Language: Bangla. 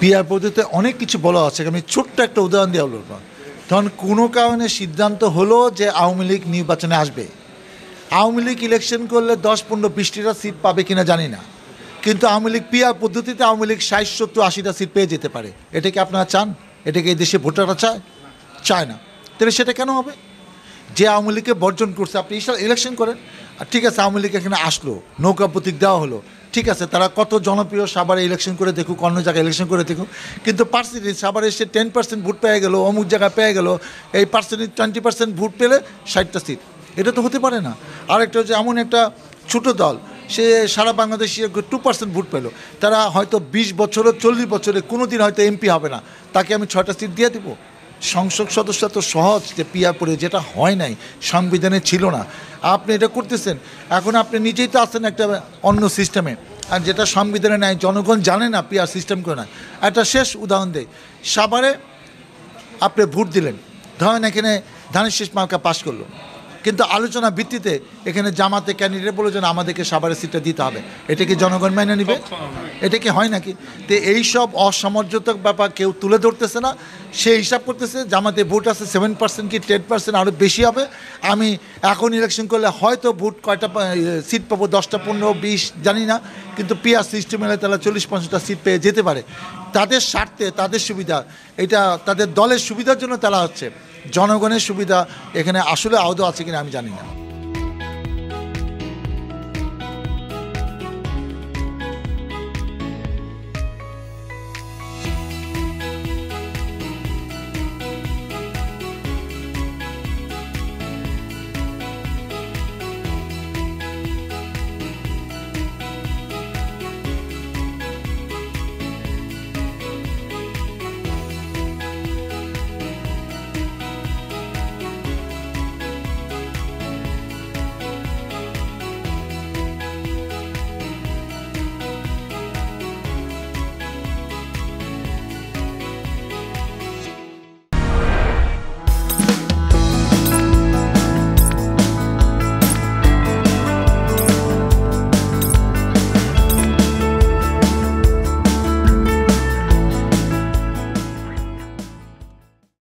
পিআর পদ্ধতিতে অনেক কিছু বলা আছে, আমি ছোট্ট একটা উদাহরণ দিয়ে বলব। তখন কোনো কারণে সিদ্ধান্ত হলো যে আওয়ামী লীগ নির্বাচনে আসবে, আওয়ামী লীগ ইলেকশন করলে 10-15-20টা সিট পাবে কিনা জানি না, কিন্তু আওয়ামী লীগ পিআর পদ্ধতিতে আওয়ামী লীগ 60-70-80টা সিট পেয়ে যেতে পারে। এটা কি আপনারা চান? এটা কি এই দেশে ভোটাররা চায় না? তাহলে সেটা কেন হবে? যে আওয়ামী লীগকে বর্জন করছে, আপনি ইলেকশন করেন, আর ঠিক আছে আওয়ামী লীগ এখানে আসলো, নৌকা প্রতীক দেওয়া হলো, ঠিক আছে, তারা কত জনপ্রিয়, সাভারে ইলেকশন করে দেখুক, অন্য জায়গায় ইলেকশন করে দেখুক, কিন্তু পার্সেন্টেজ সাভারে এসে 10% ভোট পেয়ে গেলো, অমুক জায়গায় পেয়ে গেলো, এই পার্সেন্টেজ 20% ভোট পেলে 60টা সিট, এটা তো হতে পারে না। আরেকটা হচ্ছে এমন একটা ছোটো দল, সে সারা বাংলাদেশে 2% ভোট পেলো, তারা হয়তো 20 বছরে 40 বছরে কোনো দিন হয়তো এমপি হবে না, তাকে আমি 6টা সিট দিয়ে দেবো? সংসদ সদস্য তো সহজ যে পিআর পরে, যেটা হয় নাই, সংবিধানে ছিল না, আপনি এটা করতেছেন। এখন আপনি নিজেই তো আছেন একটা অন্য সিস্টেমে, আর যেটা সংবিধানে নাই, জনগণ জানে না পিআর সিস্টেম করে না। একটা শেষ উদাহরণ দেয়, সাভারে আপনি ভোট দিলেন, ধরেন এখানে ধানের শীষ মার্কা পাশ করলো, কিন্তু আলোচনা ভিত্তিতে এখানে জামাতে ক্যান্ডিডেট বলে যেন আমাদেরকে সাভারের সিটটা দিতে হবে, এটা কি জনগণ মেনে নেবে? এটা কি হয় নাকি? তো এইসব অসামঞ্জস্যক ব্যাপার কেউ তুলে ধরতেছে না, সে হিসাব করতেছে জামাতে ভোট আছে 7% কি 10% আরও বেশি হবে, আমি এখন ইলেকশন করলে হয়তো ভোট কয়টা সিট পাবো, 10টা 15 20 জানি না, কিন্তু পিআর সিস্টেম এলে তারা 40-50টা সিট পেয়ে যেতে পারে। তাদের স্বার্থে, তাদের সুবিধা, এটা তাদের দলের সুবিধার জন্য তারা হচ্ছে, জনগণের সুবিধা এখানে আসলে আদৌ আছে কিনা আমি জানি না।